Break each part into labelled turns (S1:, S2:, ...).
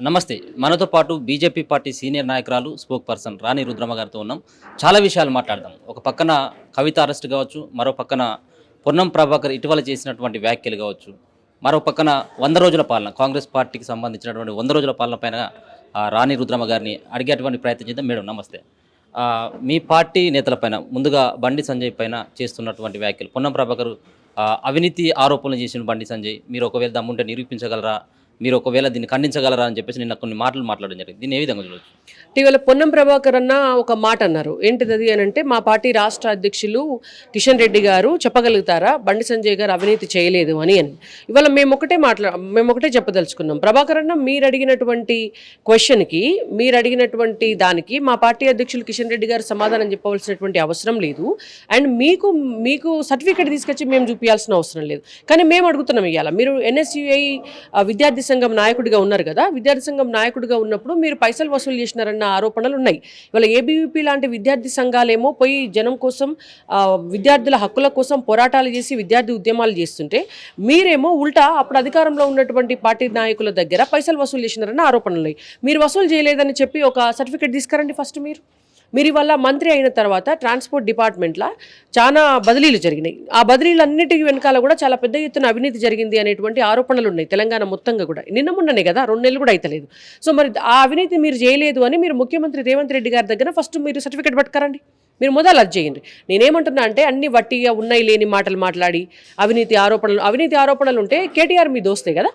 S1: నమస్తే. మనతో పాటు బీజేపీ పార్టీ సీనియర్ నాయకురాలు, స్పోక్ పర్సన్ రాణి రుద్రమ గారితో ఉన్నాం. చాలా విషయాలు మాట్లాడదాం. ఒక పక్కన కవిత అరెస్ట్ కావచ్చు, మరో పక్కన పొన్నం ప్రభాకర్ ఇటీవల చేసినటువంటి వ్యాఖ్యలు కావచ్చు, మరో పక్కన 100 రోజుల పాలన కాంగ్రెస్ పార్టీకి సంబంధించినటువంటి 100 రోజుల పాలన పైన రాణి రుద్రమ గారిని అడిగేటువంటి ప్రయత్నం చేద్దాం. మేడం నమస్తే. మీ పార్టీ నేతలపైన ముందుగా బండి సంజయ్ పైన చేస్తున్నటువంటి వ్యాఖ్యలు, పొన్నం ప్రభాకర్ అవినీతి ఆరోపణలు చేసిన బండి సంజయ్, మీరు ఒకవేళ దమ్ముంటే నిరూపించగలరా? మీరు ఒకవేళ దీన్ని ఖండించగలరా అని చెప్పేసి నిన్న కొన్ని మాటలు మాట్లాడడం జరిగింది. దీన్ని ఏ విధంగా చూడొచ్చు?
S2: ఇటీవల పొన్నం ప్రభాకర్ అన్న ఒక మాట అన్నారు. ఏంటిది అని అంటే, మా పార్టీ రాష్ట్ర అధ్యక్షులు కిషన్ రెడ్డి గారు చెప్పగలుగుతారా బండి సంజయ్ గారు అవినీతి చేయలేదు అని. ఇవాళ మేము ఒకటే చెప్పదలుచుకున్నాం. ప్రభాకర్ అన్న, మీరు అడిగినటువంటి క్వశ్చన్కి, మీరు అడిగినటువంటి దానికి మా పార్టీ అధ్యక్షులు కిషన్ రెడ్డి గారు సమాధానం చెప్పవలసినటువంటి అవసరం లేదు. అండ్ మీకు సర్టిఫికేట్ తీసుకొచ్చి మేము చూపించాల్సిన అవసరం లేదు. కానీ మేము అడుగుతున్నాం, ఇవాళ మీరు ఎన్ఎస్యుఐ విద్యార్థి సంఘం నాయకుడిగా ఉన్నారు కదా, విద్యార్థి సంఘం నాయకుడిగా ఉన్నప్పుడు మీరు పైసలు వసూలు చేసినారన్న ఆరోపణలు ఉన్నాయి. ఇవాళ ఏబీవీపీ లాంటి విద్యార్థి సంఘాలేమో పోయి జనం కోసం, విద్యార్థుల హక్కుల కోసం పోరాటాలు చేసి విద్యార్థి ఉద్యమాలు చేస్తుంటే, మీరేమో ఉల్టా అప్పుడు అధికారంలో ఉన్నటువంటి పార్టీ నాయకుల దగ్గర పైసలు వసూలు చేసినారన్న ఆరోపణలు ఉన్నాయి. మీరు వసూలు చేయలేదని చెప్పి ఒక సర్టిఫికేట్ తీసుకురండి ఫస్ట్. మీరు ఇవాళ మంత్రి అయిన తర్వాత ట్రాన్స్పోర్ట్ డిపార్ట్మెంట్లో చాలా బదిలీలు జరిగినాయి. ఆ బదిలీలన్నిటికీ వెనకాల కూడా చాలా పెద్ద ఎత్తున అవినీతి జరిగింది అనేటువంటి ఆరోపణలు ఉన్నాయి తెలంగాణ మొత్తంగా కూడా. నిన్న మొన్ననే కదా, 2 నెలలు కూడా అయితలేదు. సో మరి ఆ అవినీతి మీరు చేయలేదు అని మీరు ముఖ్యమంత్రి రేవంత్ రెడ్డి గారి దగ్గర ఫస్ట్ మీరు సర్టిఫికేట్ పట్టుకరండి. మీరు మొదలు అది చేయండి. నేనేమంటున్నా అంటే, అన్ని వట్టిగా ఉన్నాయి లేని మాటలు మాట్లాడి అవినీతి ఆరోపణలు ఉంటే కేటీఆర్ మీ దోస్తే కదా.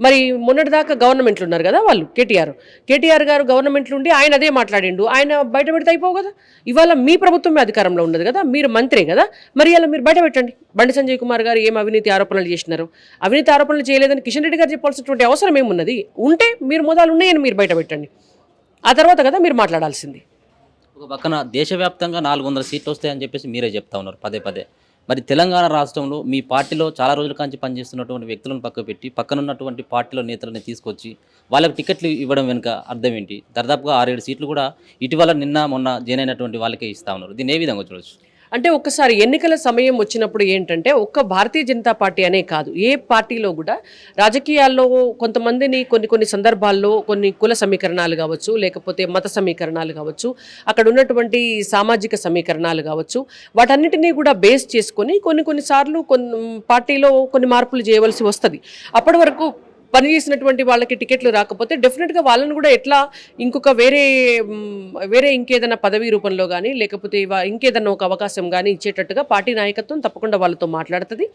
S2: మరి మొన్నటిదాకా గవర్నమెంట్లు ఉన్నారు కదా వాళ్ళు, కేటీఆర్ గారు గవర్నమెంట్లు ఉండి ఆయన అదే మాట్లాడిండు. ఆయన బయట పెడితే అయిపోవు కదా. ఇవాళ మీ ప్రభుత్వమే అధికారంలో ఉన్నది కదా, మీరు మంత్రే కదా. మరి ఇలా మీరు బయట పెట్టండి, బండి సంజయ్ కుమార్ గారు ఏం అవినీతి ఆరోపణలు చేసినారు, అవినీతి ఆరోపణలు చేయలేదని కిషన్ రెడ్డి గారు చెప్పాల్సినటువంటి అవసరం ఏమున్నది. ఉంటే మీరు మొదలు ఉన్నాయని మీరు బయట పెట్టండి, ఆ తర్వాత కదా మీరు మాట్లాడాల్సింది.
S1: ఒక పక్కన దేశవ్యాప్తంగా 400 సీట్లు వస్తాయని చెప్పేసి మీరే చెప్తా ఉన్నారు పదే పదే. మరి తెలంగాణ రాష్ట్రంలో మీ పార్టీలో చాలా రోజుల కాంచి పనిచేస్తున్నటువంటి వ్యక్తులను పక్కపెట్టి పక్కనున్నటువంటి పార్టీలో నేతలని తీసుకొచ్చి వాళ్ళకి టికెట్లు ఇవ్వడం వెనుక అర్థం ఏంటి? దాదాపుగా 6-7 సీట్లు కూడా ఇటీవల నిన్న మొన్న జాయిన్ అయినటువంటి వాళ్ళకే ఇస్తా ఉన్నారు. దీన్ని ఏ విధంగా చూడొచ్చు?
S2: అంటే ఒక్కసారి ఎన్నికల సమయం వచ్చినప్పుడు ఏంటంటే, ఒక్క భారతీయ జనతా పార్టీ అనే కాదు, ఏ పార్టీలో కూడా రాజకీయాల్లో కొంతమందిని కొన్ని సందర్భాల్లో కొన్ని కుల సమీకరణాలు కావచ్చు, లేకపోతే మత సమీకరణాలు కావచ్చు, అక్కడ ఉన్నటువంటి సామాజిక సమీకరణాలు కావచ్చు, వాటన్నిటినీ కూడా బేస్ చేసుకొని కొన్నిసార్లు పార్టీలో కొన్ని మార్పులు చేయవలసి వస్తుంది. అప్పటి వరకు పనిచేసినటువంటి వాళ్ళకి టికెట్లు రాకపోతే డెఫినెట్గా వాళ్ళని కూడా ఎట్లా ఇంకొక వేరే ఇంకేదైనా పదవీ రూపంలో కానీ, లేకపోతే ఇంకేదన్నా ఒక అవకాశం కానీ ఇచ్చేటట్టుగా పార్టీ నాయకత్వం తప్పకుండా వాళ్ళతో మాట్లాడుతుంది.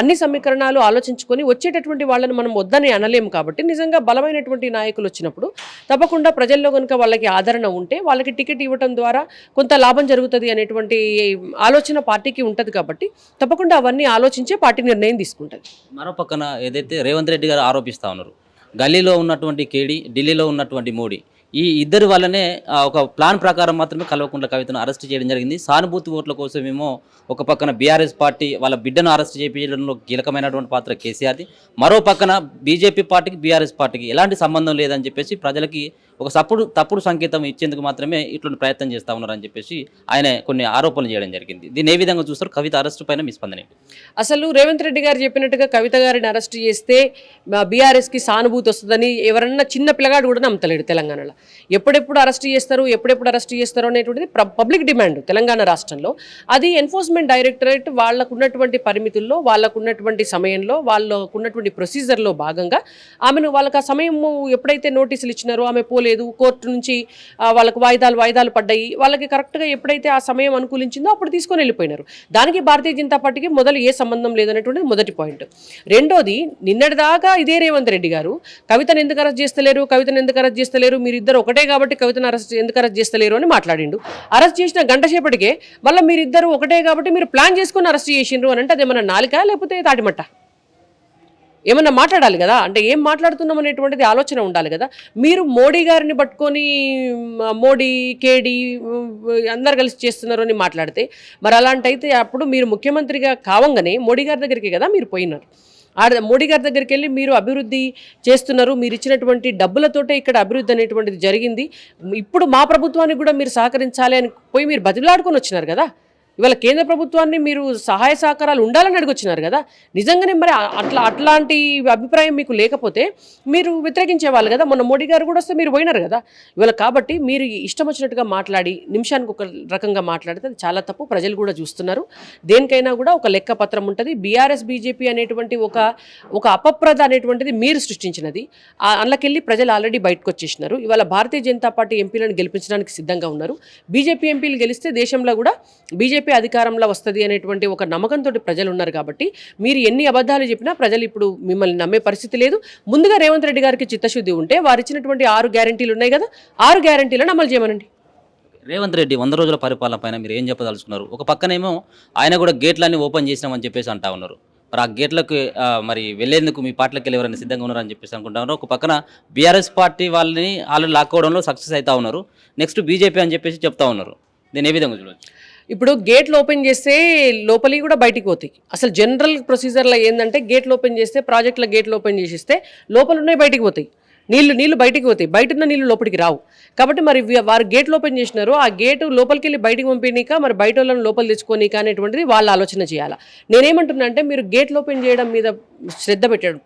S2: అన్ని సమీకరణాలు ఆలోచించుకొని వచ్చేటటువంటి వాళ్ళని మనం వద్దని అనలేము. కాబట్టి నిజంగా బలమైనటువంటి నాయకులు వచ్చినప్పుడు తప్పకుండా ప్రజల్లో కనుక వాళ్ళకి ఆదరణ ఉంటే వాళ్ళకి టికెట్ ఇవ్వడం ద్వారా కొంత లాభం జరుగుతుంది అనేటువంటి ఆలోచన పార్టీకి ఉంటుంది. కాబట్టి తప్పకుండా అవన్నీ ఆలోచించే పార్టీ నిర్ణయం తీసుకుంటుంది.
S1: మరో పక్కన ఏదైతే రేవంత్ రెడ్డి గారు ఆరోపిస్తూ ఉన్నారు, గల్లీలో ఉన్నటువంటి కేడి, ఢిల్లీలో ఉన్నటువంటి మోడీ, ఈ ఇద్దరి వల్లనే ఒక ప్లాన్ ప్రకారం మాత్రమే కల్వకుంట్ల కవితను అరెస్ట్ చేయడం జరిగింది. సానుభూతి ఓట్ల కోసమేమో ఒక పక్కన బీఆర్ఎస్ పార్టీ వాళ్ళ బిడ్డను అరెస్ట్ చేయించడంలో కీలకమైనటువంటి పాత్ర కేసీఆర్ది, మరో పక్కన బీజేపీ పార్టీకి బీఆర్ఎస్ పార్టీకి ఎలాంటి సంబంధం లేదని చెప్పేసి ప్రజలకి ఒక తప్పుడు సంకేతం ఇచ్చేందుకు మాత్రమే ఇటువంటి ప్రయత్నం చేస్తూ ఉన్నారని చెప్పేసి ఆయన కొన్ని ఆరోపణలు చేయడం జరిగింది. దీన్ని ఏ విధంగా చూస్తారు? కవిత అరెస్టు పైన మీ స్పందన ఏంటి?
S2: అసలు రేవంత్ రెడ్డి గారు చెప్పినట్టుగా కవిత గారిని అరెస్ట్ చేస్తే బీఆర్ఎస్కి సానుభూతి వస్తుందని ఎవరన్నా చిన్న పిల్లగాడు కూడా నమ్మతలేడు తెలంగాణలో. ఎప్పుడెప్పుడు అరెస్ట్ చేస్తారు అనేటువంటిది పబ్లిక్ డిమాండ్ తెలంగాణ రాష్ట్రంలో. అది ఎన్ఫోర్స్మెంట్ డైరెక్టరేట్ వాళ్ళకున్నటువంటి పరిమితుల్లో, వాళ్ళకున్నటువంటి సమయంలో, వాళ్ళకున్నటువంటి ప్రొసీజర్లో భాగంగా ఆమెను, వాళ్ళకి ఆ సమయం ఎప్పుడైతే నోటీసులు ఇచ్చినారో ఆమె పోలేదు, కోర్టు నుంచి వాళ్ళకు వాయిదాలు పడ్డాయి, వాళ్ళకి కరెక్ట్గా ఎప్పుడైతే ఆ సమయం అనుకూలించిందో అప్పుడు తీసుకొని వెళ్ళిపోయినారు. దానికి భారతీయ జనతా పార్టీకి మొదలు ఏ సంబంధం లేదనేటువంటిది మొదటి పాయింట్. రెండోది, నిన్నటిదాకా ఇదే రేవంత్ రెడ్డి గారు కవితను ఎందుకు అరెస్ట్ చేస్తలేరు, మీరిద్దరు ఒకటే కాబట్టి కవితను ఎందుకు అరెస్ట్ చేస్తలేరు అని మాట్లాడిండు. అరెస్ట్ చేసిన గంట సేపటికే మళ్ళీ మీరిద్దరు ఒకటే కాబట్టి మీరు ప్లాన్ చేసుకొని అరెస్ట్ చేసిండ్రు అని అంటే అదేమన్నా నాలిక లేకపోతే తాటిమట్ట? ఏమన్నా మాట్లాడాలి కదా. అంటే ఏం మాట్లాడుతున్నాం అనేటువంటిది ఆలోచన ఉండాలి కదా. మీరు మోడీ గారిని పట్టుకొని మోడీ కేడీ అందరు కలిసి చేస్తున్నారు అని మాట్లాడితే, మరి అలాంటైతే అప్పుడు మీరు ముఖ్యమంత్రిగా కావంగానే మోడీ గారి దగ్గరికి కదా మీరు పోయినారు. మోడీ గారి దగ్గరికి వెళ్ళి మీరు అభివృద్ధి చేస్తున్నారు, మీరు ఇచ్చినటువంటి డబ్బులతోటే ఇక్కడ అభివృద్ధి అనేటువంటిది జరిగింది, ఇప్పుడు మా ప్రభుత్వానికి కూడా మీరు సహకరించాలి అని పోయి మీరు బతిలాడుకొని వచ్చినారు కదా. ఇవాళ కేంద్ర ప్రభుత్వాన్ని మీరు సహాయ సహకారాలు ఉండాలని అడిగొచ్చినారు కదా. నిజంగానే మరి అట్లాంటి అభిప్రాయం మీకు లేకపోతే మీరు వ్యతిరేకించేవాళ్ళు కదా. మొన్న మోడీ గారు కూడా వస్తే మీరు పోయినారు కదా. ఇవాళ కాబట్టి మీరు ఇష్టం వచ్చినట్టుగా మాట్లాడి నిమిషానికి ఒక రకంగా మాట్లాడితే అది చాలా తప్పు. ప్రజలు కూడా చూస్తున్నారు. దేనికైనా కూడా ఒక లెక్క పత్రం ఉంటుంది. బీఆర్ఎస్ బీజేపీ అనేటువంటి ఒక అపప్రద అనేటువంటిది మీరు సృష్టించినది. అందులోకెళ్ళి ప్రజలు ఆల్రెడీ బయటకు వచ్చేసినారు. ఇవాళ భారతీయ జనతా పార్టీ ఎంపీలను గెలిపించడానికి సిద్ధంగా ఉన్నారు. బీజేపీ ఎంపీలు గెలిస్తే దేశంలో కూడా బీజేపీ అధికారంలో వస్తుంది అనేటువంటి ఒక నమ్మకంతో ప్రజలు ఉన్నారు. కాబట్టి మీరు ఎన్ని అబద్ధాలు చెప్పినా ప్రజలు ఇప్పుడు మిమ్మల్ని నమ్మే పరిస్థితి లేదు. ముందుగా రేవంత్ రెడ్డి గారికి చిత్తశుద్ధి ఉంటే వారు ఇచ్చినటువంటి 6 గ్యారెంటీలు ఉన్నాయి కదా, 6 గ్యారెంటీలను అమలు చేయమనండి.
S1: రేవంత్ రెడ్డి 100 రోజుల పరిపాలన పైన మీరు ఏం చెప్పదలుచుకున్నారు? ఒక పక్కనేమో ఆయన కూడా గేట్లన్నీ ఓపెన్ చేసినామని చెప్పేసి అంటా ఉన్నారు. మరి ఆ గేట్లకు మరి వెళ్లేందుకు మీ పార్టీలకు వెళ్ళి ఎవరైనా సిద్ధంగా ఉన్నారని చెప్పేసి అనుకుంటా ఉన్నారు. ఒక పక్కన బీఆర్ఎస్ పార్టీ వాళ్ళని వాళ్ళు లాక్కోవడంలో సక్సెస్ అవుతా ఉన్నారు. నెక్స్ట్ బీజేపీ అని చెప్పేసి చెప్తా ఉన్నారు. దీన్ని ఏ విధంగా చూడవచ్చు?
S2: ఇప్పుడు గేట్లు ఓపెన్ చేస్తే లోపలికి కూడా బయటికి పోతాయి. అసలు జనరల్ ప్రొసీజర్లో ఏంటంటే గేట్లు ఓపెన్ చేస్తే ప్రాజెక్టుల గేట్లు ఓపెన్ చేసిస్తే లోపల ఉన్నాయి బయటికి పోతాయి. నీళ్లు బయటికి పోతాయి, బయట ఉన్న నీళ్లు లోపలికి రావు. కాబట్టి మరి వారు గేట్లు ఓపెన్ చేసినారు, ఆ గేటు లోపలికి వెళ్ళి బయటికి పంపినీక మరి బయట వాళ్ళని లోపల తెచ్చుకోనీక అనేటువంటిది వాళ్ళు ఆలోచన చేయాలి. నేనేమంటున్నా అంటే మీరు గేట్లు ఓపెన్ చేయడం మీద శ్రద్ధ పెట్టాడు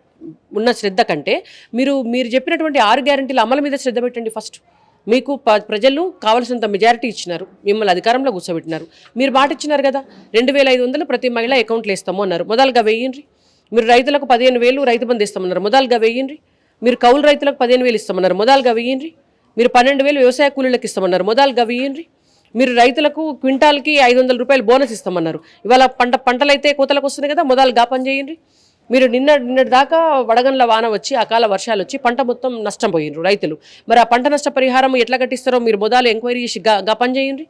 S2: ఉన్న శ్రద్ధ కంటే మీరు చెప్పినటువంటి 6 గ్యారెంటీల అమలు మీద శ్రద్ధ పెట్టండి. ఫస్ట్ మీకు ప్రజలు కావాల్సినంత మెజారిటీ ఇచ్చినారు, మిమ్మల్ని అధికారంలో కూర్చోబెట్టినారు. మీరు మాట ఇచ్చినారు కదా, 2500 ప్రతి మహిళ అకౌంట్లు వేస్తాము అన్నారు. మొదలుగా వెయ్యండి. మీరు రైతులకు 15,000 రైతు బంధు ఇస్తామన్నారు. మొదలుగా వెయ్యండి. మీరు కౌలు రైతులకు 15,000 ఇస్తామన్నారు. మొదలుగా వెయ్యండి. మీరు 12,000 వ్యవసాయ కూలీలకు ఇస్తామన్నారు. మొదలుగా వెయ్యండి. మీరు రైతులకు క్వింటాల్కి 500 రూపాయలు బోనస్ ఇస్తామన్నారు. ఇవాళ పంటలైతే కోతలకు వస్తుంది కదా, మొదలుగా పని చేయండి. మీరు నిన్నటి దాకా వడగండ్ల వాన వచ్చి అకాల వర్షాలు వచ్చి పంట మొత్తం నష్టం పోయినరు రైతులు. మరి ఆ పంట నష్ట పరిహారం ఎట్లా కట్టిస్తారో మీరు మొదలు ఎంక్వైరీ చేసి పని చేయండి.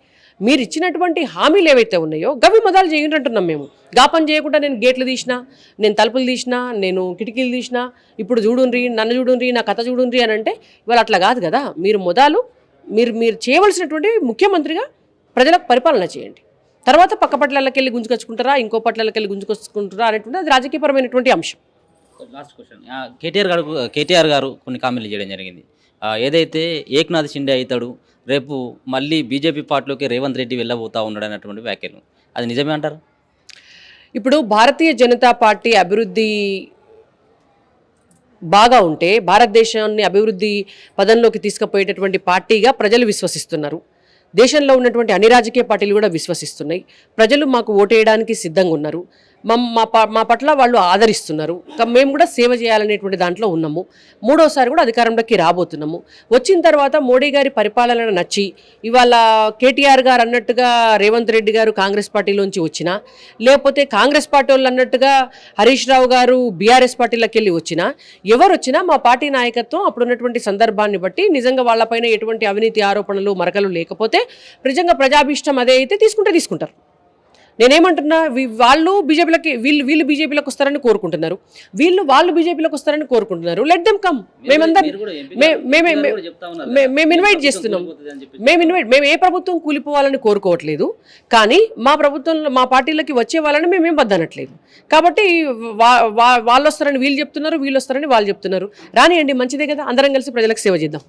S2: మీరు ఇచ్చినటువంటి హామీలు ఏవైతే ఉన్నాయో గవి మొదలు చేయండి అంటున్నాం మేము. పని చేయకుండా నేను గేట్లు తీసినా, నేను తలుపులు తీసినా, నేను కిటికీలు తీసినా, ఇప్పుడు చూడుండ్రి, నన్ను చూడుండ్రి, నా కథ చూడుండ్రి అని అంటే ఇవాళ అట్లా కాదు కదా. మీరు మొదలు మీరు చేయవలసినటువంటి ముఖ్యమంత్రిగా ప్రజలకు పరిపాలన చేయండి. తర్వాత పక్క పట్లకి వెళ్ళి గుంజుకొచ్చుకుంటారా, ఇంకో పట్లకి వెళ్ళి గుంజుకొచ్చుకుంటారా అనేటువంటి అది రాజకీయపరమైనటువంటి అంశం.
S1: లాస్ట్ క్వశ్చన్, కేటీఆర్ గారు కొన్ని కామెంట్లు చేయడం జరిగింది. ఏదైతే ఏక్నాథ్ షిండే అవుతాడు, రేపు మళ్ళీ బీజేపీ పార్టీలోకి రేవంత్ రెడ్డి వెళ్ళబోతా ఉన్నాడు అన్నటువంటి వ్యాఖ్యలు, అది నిజమే అంటారు?
S2: ఇప్పుడు భారతీయ జనతా పార్టీ అభివృద్ధి బాగా ఉంటే భారతదేశాన్ని అభివృద్ధి పదంలోకి తీసుకుపోయేటటువంటి పార్టీగా ప్రజలు విశ్వసిస్తున్నారు. దేశంలో ఉన్నటువంటి అన్ని రాజకీయ పార్టీలు కూడా విశ్వసిస్తున్నాయి. ప్రజలు మాకు ఓటేయడానికి సిద్ధంగా ఉన్నారు. మా పట్ల వాళ్ళు ఆదరిస్తున్నారు. మేము కూడా సేవ చేయాలనేటువంటి దాంట్లో ఉన్నాము. 3వసారి కూడా అధికారంలోకి రాబోతున్నాము. వచ్చిన తర్వాత మోడీ గారి పరిపాలన నచ్చి ఇవాళ కేటీఆర్ గారు అన్నట్టుగా రేవంత్ రెడ్డి గారు కాంగ్రెస్ పార్టీలోంచి వచ్చినా, లేకపోతే కాంగ్రెస్ పార్టీ వాళ్ళు అన్నట్టుగా హరీష్ రావు గారు బీఆర్ఎస్ పార్టీలోకి వెళ్ళి వచ్చినా, ఎవరు వచ్చినా మా పార్టీ నాయకత్వం అప్పుడున్నటువంటి సందర్భాన్ని బట్టి నిజంగా వాళ్ళపైన ఎటువంటి అవినీతి ఆరోపణలు మరకలు లేకపోతే నిజంగా ప్రజాభిష్టం అదే అయితే తీసుకుంటారు. నేనేమంటున్నా, వాళ్ళు బీజేపీలోకి వీళ్ళు బీజేపీలోకి వస్తారని కోరుకుంటున్నారు, వాళ్ళు బీజేపీలోకి వస్తారని కోరుకుంటున్నారు. Let them come. మేము ఇన్వైట్ చేస్తున్నాం. మేము ఏ ప్రభుత్వం కూలిపోవాలని కోరుకోవట్లేదు, కానీ మా పార్టీలకి వచ్చే వాళ్ళని మేమేం వద్దనట్లేదు. కాబట్టి వాళ్ళు వస్తారని వీళ్ళు చెప్తున్నారు, వీళ్ళు వస్తారని వాళ్ళు చెప్తున్నారు. రానియండి, మంచిదే కదా. అందరం కలిసి ప్రజలకు సేవ చేద్దాం.